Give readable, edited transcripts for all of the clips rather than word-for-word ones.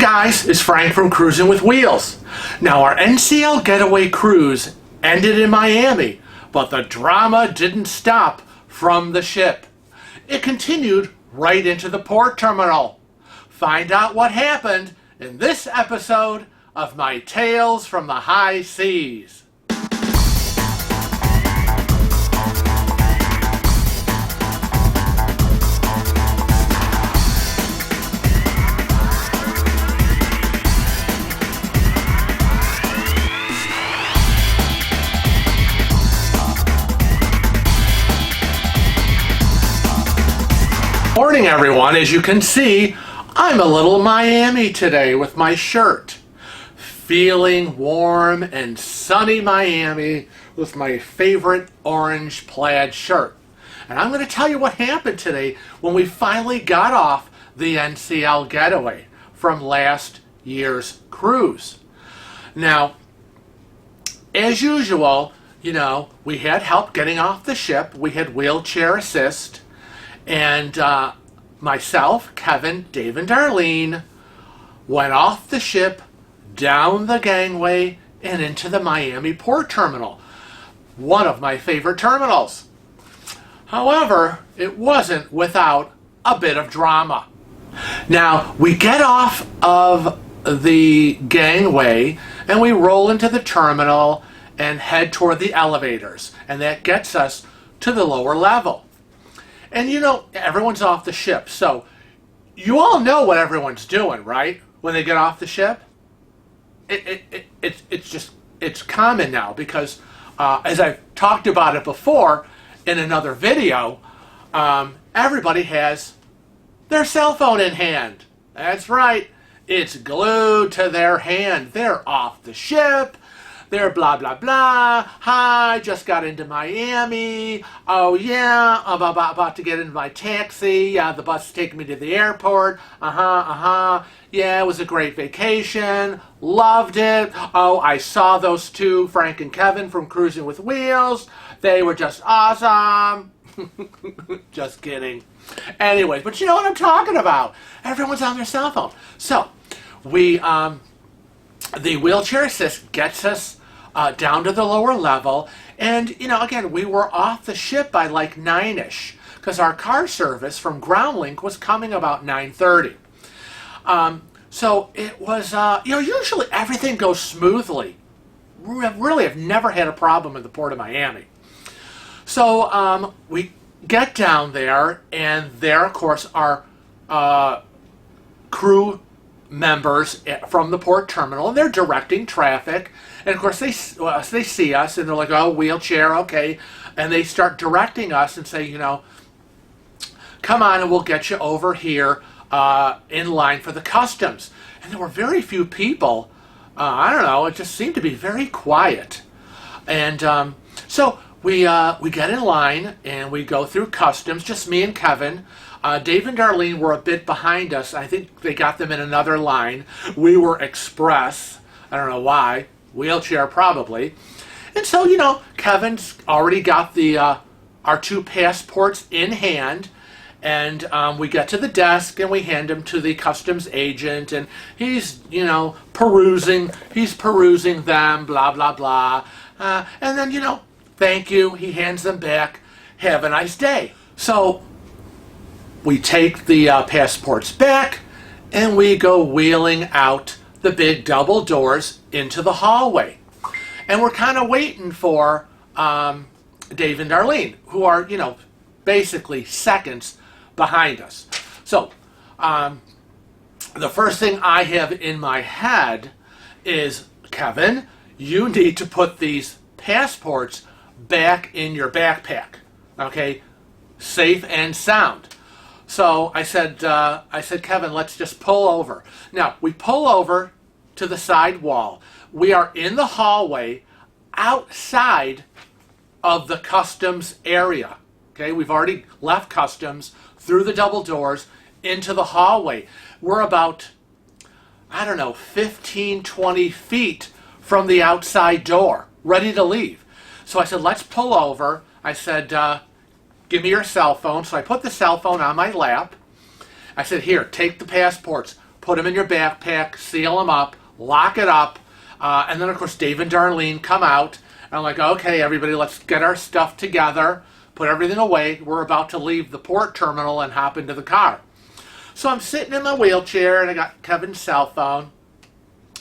guys, it's Frank from Cruising with Wheels. Now our NCL Getaway cruise ended in Miami, but the drama didn't stop from the ship. It continued right into the port terminal. Find out what happened in this episode of my Tales from the High Seas. Morning everyone. As you can see, I'm a little Miami today with my shirt. Feeling warm and sunny Miami with my favorite orange plaid shirt. And I'm going to tell you what happened today when we finally got off the NCL Getaway from last year's cruise. Now, as usual, we had help getting off the ship. We had wheelchair assist. And myself, Kevin, Dave, and Darlene went off the ship, down the gangway, and into the Miami Port Terminal. One of my favorite terminals. However, it wasn't without a bit of drama. Now, we get off of the gangway and we roll into the terminal and head toward the elevators. And that gets us to the lower level. And everyone's off the ship, so you all know what everyone's doing, right? When they get off the ship, it's common now because as I've talked about it before in another video, everybody has their cell phone in hand. That's right, it's glued to their hand. They're off the ship. They're blah, blah, blah. Hi, just got into Miami. Oh, yeah, I'm about to get into my taxi. Yeah, the bus is taking me to the airport. Yeah, it was a great vacation. Loved it. Oh, I saw those two, Frank and Kevin from Cruising with Wheels. They were just awesome. Just kidding. Anyways, but you know what I'm talking about. Everyone's on their cell phone. So, the wheelchair assist gets us down to the lower level, and again, we were off the ship by like 9ish because our car service from GroundLink was coming about 9:30. So it was usually everything goes smoothly. Really have never had a problem in the Port of Miami. So we get down there, and there of course are crew members from the port terminal, and they're directing traffic, and of course they see us and they're like, oh, wheelchair, okay, and they start directing us and say, come on and we'll get you over here in line for the customs. And there were very few people. I don't know, it just seemed to be very quiet. And so we get in line and we go through customs, just me and Kevin. Dave and Darlene were a bit behind us. I think they got them in another line. We were express. I don't know why. Wheelchair probably. And so, Kevin's already got our two passports in hand. And we get to the desk and we hand them to the customs agent. And he's, perusing them, blah, blah, blah. And then, thank you. He hands them back. Have a nice day. So we take the passports back and we go wheeling out the big double doors into the hallway. And we're kind of waiting for Dave and Darlene, who are, basically seconds behind us. So the first thing I have in my head is, Kevin, you need to put these passports back in your backpack, okay? Safe and sound. So I said, Kevin, let's just pull over. Now, we pull over to the side wall. We are in the hallway outside of the customs area. Okay, we've already left customs through the double doors into the hallway. We're about, 15, 20 feet from the outside door, ready to leave. So I said, let's pull over. I said, give me your cell phone. So I put the cell phone on my lap. I said, here, take the passports. put them in your backpack, seal them up, lock it up, and then of course Dave and Darlene come out, and I'm like, okay, everybody, let's get our stuff together, put everything away. We're about to leave the port terminal and hop into the car. So I'm sitting in my wheelchair, and I got Kevin's cell phone,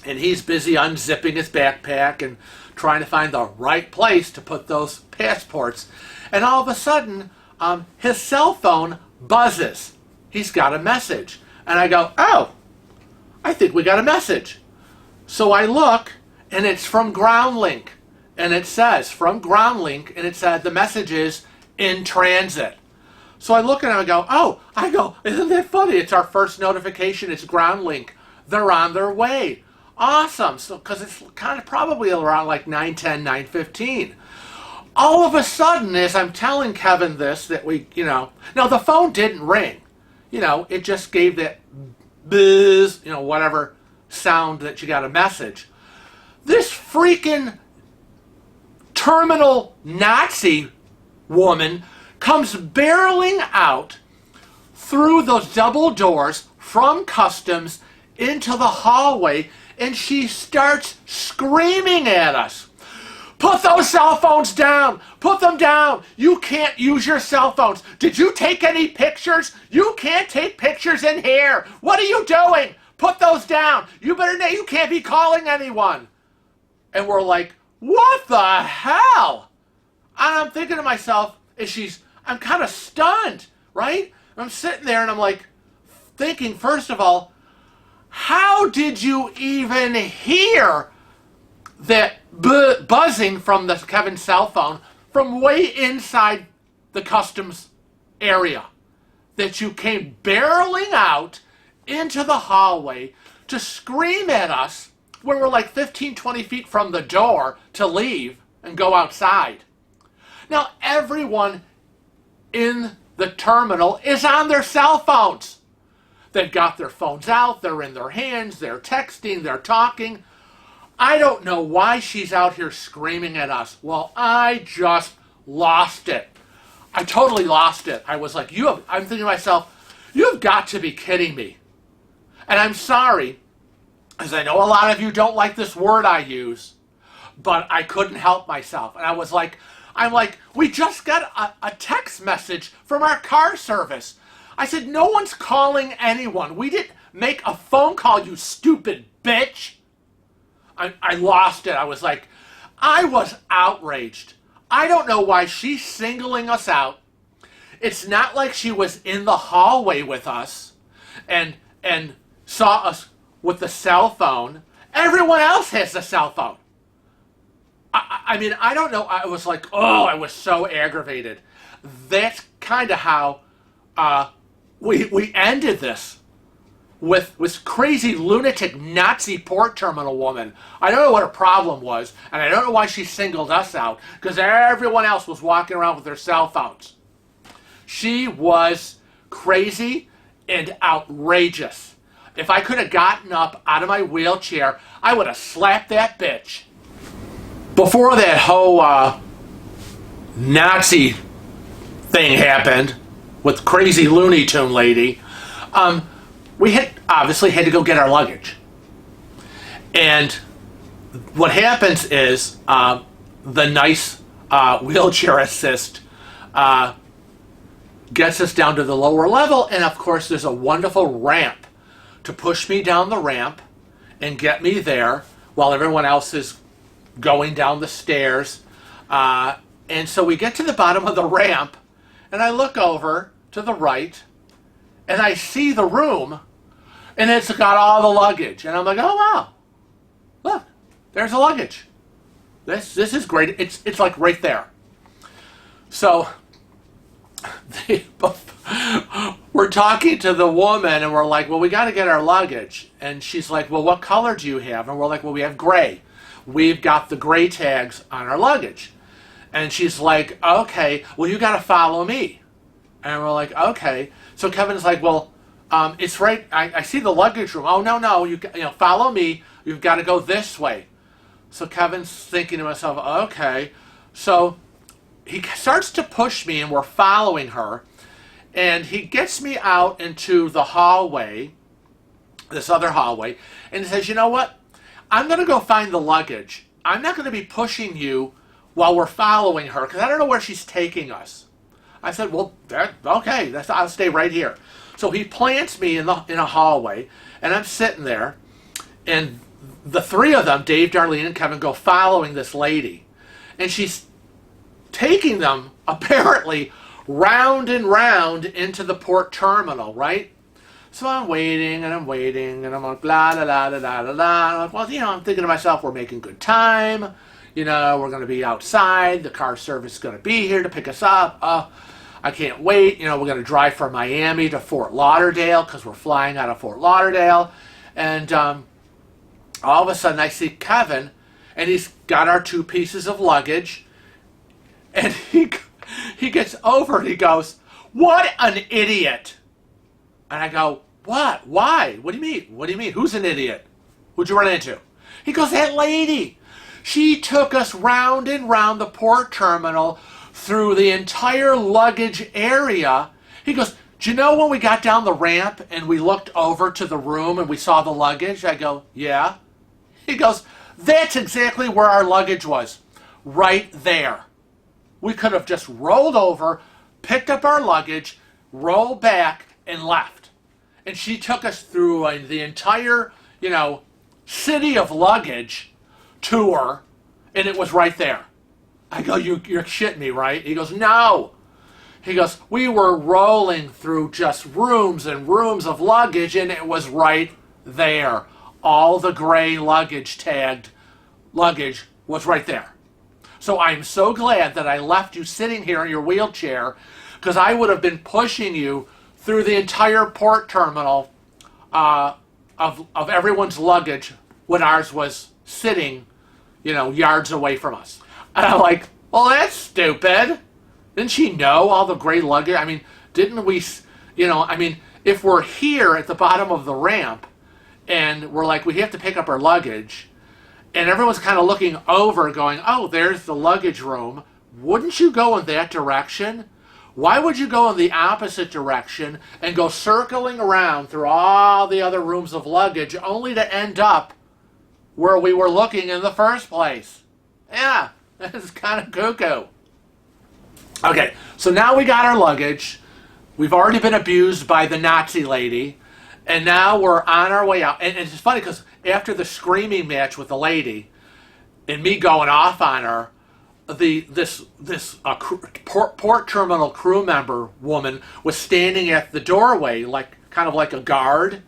and he's busy unzipping his backpack and trying to find the right place to put those passports. And all of a sudden, his cell phone buzzes. He's got a message. And I go, oh, I think we got a message. So I look, and it's from GroundLink. And it says, from GroundLink, and it said the message is in transit. So I look at him and I go, isn't that funny? It's our first notification. It's GroundLink. They're on their way. Awesome. So, because it's kind of probably around like 9:10, 9:15. All of a sudden, as I'm telling Kevin this, that no, the phone didn't ring. It just gave that buzz, whatever sound that you got a message. This freaking terminal Nazi woman comes barreling out through those double doors from customs into the hallway, and she starts screaming at us. Put those cell phones down! Put them down! You can't use your cell phones! Did you take any pictures? You can't take pictures in here! What are you doing? Put those down! You can't be calling anyone! And we're like, what the hell? And I'm thinking to myself, I'm kind of stunned, right? I'm sitting there and I'm like thinking, first of all, how did you even hear that buzzing from the Kevin's cell phone from way inside the customs area? That you came barreling out into the hallway to scream at us when we're like 15, 20 feet from the door to leave and go outside. Now, everyone in the terminal is on their cell phones. They've got their phones out, they're in their hands, they're texting, they're talking. I don't know why she's out here screaming at us. Well, I just lost it. I totally lost it. I was like, I'm thinking to myself, you've got to be kidding me. And I'm sorry, as I know a lot of you don't like this word I use, but I couldn't help myself. And I'm like, we just got a text message from our car service. I said, no one's calling anyone. We didn't make a phone call, you stupid bitch. I lost it. I was outraged. I don't know why she's singling us out. It's not like she was in the hallway with us and saw us with the cell phone. Everyone else has the cell phone. I mean, I don't know. I was like, I was so aggravated. That's kind of how we ended this with this crazy lunatic Nazi port terminal woman. I don't know what her problem was, and I don't know why she singled us out, because everyone else was walking around with their cell phones. She was crazy and outrageous. If I could have gotten up out of my wheelchair, I would have slapped that bitch. Before that whole Nazi thing happened with crazy Looney Tune lady, we obviously had to go get our luggage. And what happens is the nice wheelchair assist gets us down to the lower level, and of course there's a wonderful ramp to push me down the ramp and get me there while everyone else is going down the stairs. And so we get to the bottom of the ramp, and I look over to the right, and I see the room, and it's got all the luggage. And I'm like, oh, wow. Look, there's the luggage. This is great. It's like right there. So we're talking to the woman, and we're like, well, we got to get our luggage. And she's like, well, what color do you have? And we're like, well, we have gray. We've got the gray tags on our luggage. And she's like, okay, well, you got to follow me. And we're like, okay. So Kevin's like, well, it's right. I see the luggage room. Oh, no, you follow me. You've got to go this way. So Kevin's thinking to himself, okay. So he starts to push me, and we're following her. And he gets me out into the hallway this other hallway, and he says, you know what? I'm going to go find the luggage. I'm not going to be pushing you while we're following her because I don't know where she's taking us. I said, well, okay, I'll stay right here. So he plants me in a hallway, and I'm sitting there, and the three of them, Dave, Darlene, and Kevin, go following this lady. And she's taking them, apparently, round and round into the port terminal, right? So I'm waiting, and I'm like, blah, blah, blah, blah, blah, blah. I'm like, well, I'm thinking to myself, we're making good time. We're going to be outside. The car service is going to be here to pick us up. I can't wait. We're going to drive from Miami to Fort Lauderdale because we're flying out of Fort Lauderdale. And all of a sudden, I see Kevin, and he's got our 2 pieces of luggage. And he gets over and he goes, "What an idiot!" And I go, "What? Why? What do you mean? What do you mean? Who's an idiot? Who'd you run into?" He goes, "That lady. She took us round and round the port terminal through the entire luggage area." He goes, "Do you know when we got down the ramp and we looked over to the room and we saw the luggage?" I go, "Yeah." He goes, "That's exactly where our luggage was. Right there. We could have just rolled over, picked up our luggage, rolled back, and left. And she took us through the entire, city of luggage tour, and it was right there." I go, you're shitting me, right? He goes, "No." He goes, "We were rolling through just rooms and rooms of luggage, and it was right there. All the gray luggage tagged luggage was right there. So I'm so glad that I left you sitting here in your wheelchair because I would have been pushing you through the entire port terminal of everyone's luggage when ours was sitting, yards away from us." And I'm like, "Well, that's stupid. Didn't she know all the gray luggage? I mean, didn't we, if we're here at the bottom of the ramp and we're like, we have to pick up our luggage, and everyone's kind of looking over going, oh, there's the luggage room. Wouldn't you go in that direction? Why would you go in the opposite direction and go circling around through all the other rooms of luggage only to end up where we were looking in the first place?" Yeah, that's kind of cuckoo. Okay, so now we got our luggage. We've already been abused by the Nazi lady, and now we're on our way out. And it's funny because after the screaming match with the lady and me going off on her, this port terminal crew member woman was standing at the doorway, kind of like a guard,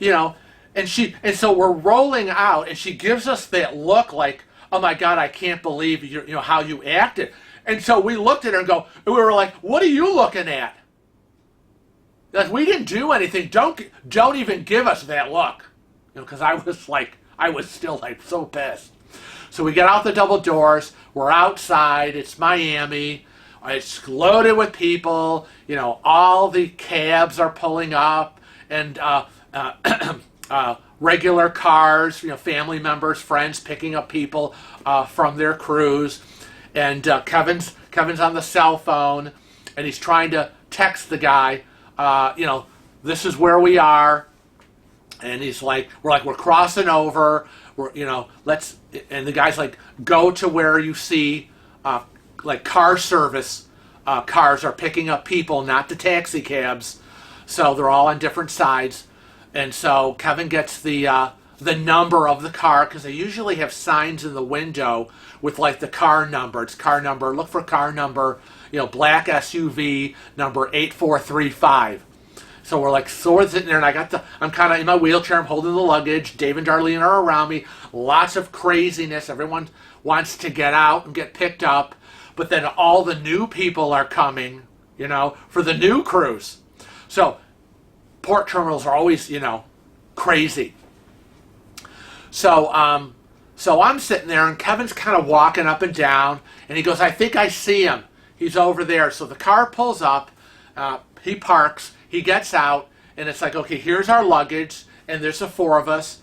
and so we're rolling out, and she gives us that look like, "Oh my God, I can't believe how you acted." And so we looked at her and we were like, "What are you looking at? Like, we didn't do anything. Don't even give us that look," because I was still so pissed. So we get out the double doors. We're outside. It's Miami. It's loaded with people. All the cabs are pulling up, and regular cars. Family members, friends picking up people from their cruise, and Kevin's on the cell phone, and he's trying to text the guy. This is where we are, and he's like, we're crossing over. And the guy's like, go to where you see, car service cars are picking up people, not the taxi cabs. So they're all on different sides. And so Kevin gets the number of the car, because they usually have signs in the window with the car number. It's car number, look for car number, black SUV number 8435. So we're sitting there, and I'm kind of in my wheelchair, I'm holding the luggage. Dave and Darlene are around me. Lots of craziness. Everyone wants to get out and get picked up. But then all the new people are coming, for the new cruise. So port terminals are always, crazy. So I'm sitting there, and Kevin's kind of walking up and down, and he goes, "I think I see him. He's over there." So the car pulls up, he parks, he gets out, and it's like, okay, here's our luggage, and there's the 4 of us.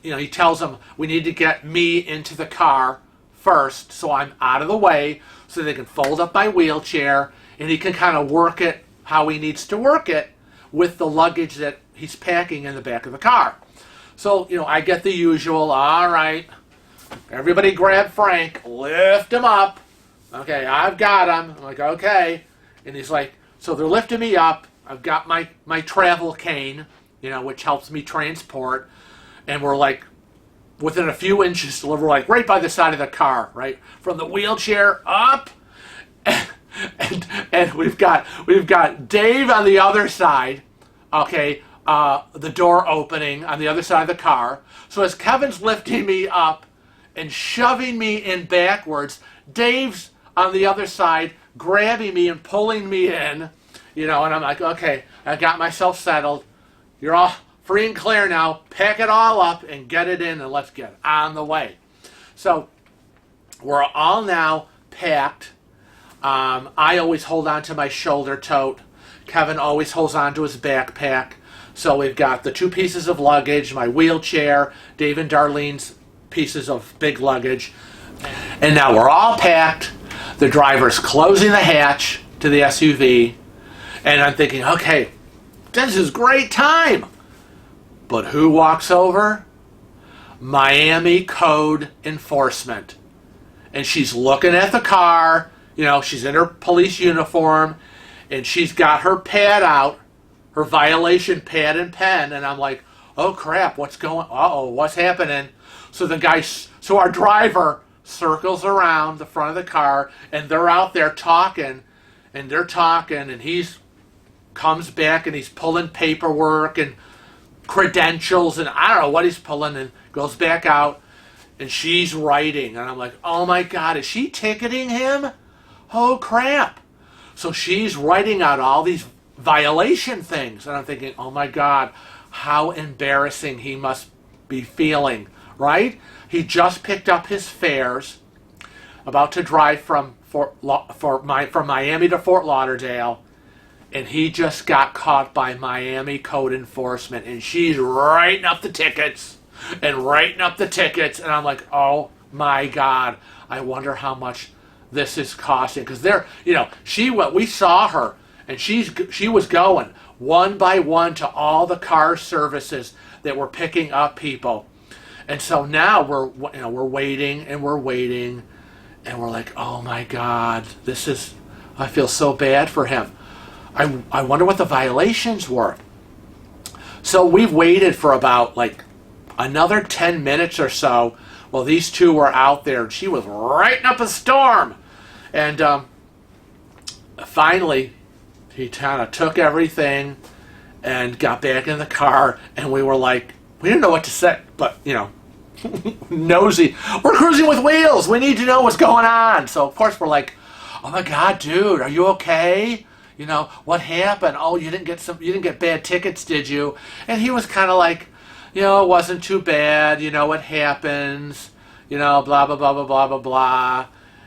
He tells them, we need to get me into the car first, so I'm out of the way, so they can fold up my wheelchair, and he can kind of work it how he needs to work it with the luggage that he's packing in the back of the car. So, I get the usual, all right, everybody grab Frank, lift him up. Okay, I've got him. I'm like, okay. And he's like, so they're lifting me up. I've got my travel cane, which helps me transport. And we're like, within a few inches, we're like right by the side of the car, right? From the wheelchair up. And we've got Dave on the other side, okay, the door opening on the other side of the car. So as Kevin's lifting me up and shoving me in backwards, Dave's on the other side grabbing me and pulling me in, and I'm like, okay, I got myself settled. You're all free and clear now. Pack it all up and get it in, and let's get on the way. So we're all now packed. I always hold on to my shoulder tote. Kevin always holds on to his backpack. So we've got the 2 pieces of luggage, my wheelchair, Dave and Darlene's pieces of big luggage. And now we're all packed. The driver's closing the hatch to the SUV. And I'm thinking, okay, this is great time. But who walks over? Miami Code Enforcement. And she's looking at the car. She's in her police uniform. And she's got her pad out, her violation pad and pen. And I'm like, oh crap, what's happening? So our driver circles around the front of the car, and they're out there talking, and he's comes back and he's pulling paperwork and credentials, and I don't know what he's pulling, and goes back out, and she's writing, and I'm like, oh my God, is she ticketing him? Oh crap. So she's writing out all these violation things, and I'm thinking, oh my God, how embarrassing he must be feeling, right? He just picked up his fares, about to drive from Miami to Fort Lauderdale, and he just got caught by Miami Code Enforcement, and she's writing up the tickets, and I'm like, oh my God, I wonder how much this is costing, because we saw her, and she was going one by one to all the car services that were picking up people. And so now we're waiting, and we're like, oh my God, I feel so bad for him. I wonder what the violations were. So we've waited for about another 10 minutes or so while these two were out there. She was writing up a storm. And finally, he kind of took everything and got back in the car, and we were like, we didn't know what to say, but, nosy. We're cruising with wheels. We need to know what's going on. So, of course, we're like, oh, my God, dude, are you okay? What happened? Oh, you didn't get bad tickets, did you? And he was kind of like, it wasn't too bad. It happens. Blah, blah, blah, blah, blah, blah, blah.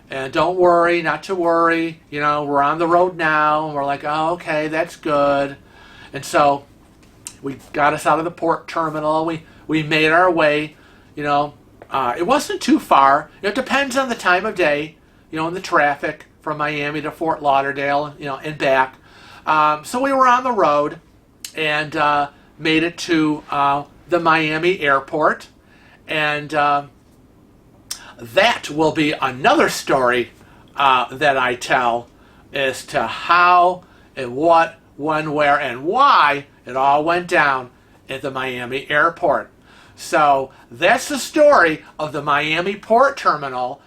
And don't worry, not to worry. We're on the road now. And we're like, oh, okay, that's good. And so we got us out of the port terminal. We made our way. It wasn't too far. It depends on the time of day, and the traffic from Miami to Fort Lauderdale, and back. So we were on the road and made it to the Miami airport. And that will be another story that I tell as to how and what, when, where, and why it all went down at the Miami airport. So that's the story of the Miami port terminal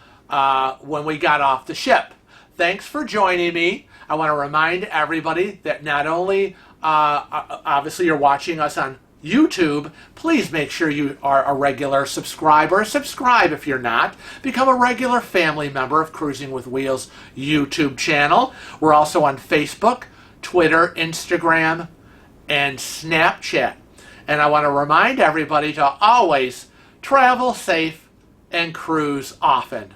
when we got off the ship. Thanks for joining me. I want to remind everybody that not only, obviously, you're watching us on YouTube, please make sure you are a regular subscriber. Subscribe if you're not. Become a regular family member of Cruising with Wheels YouTube channel. We're also on Facebook, Twitter, Instagram, and Snapchat. And I want to remind everybody to always travel safe and cruise often.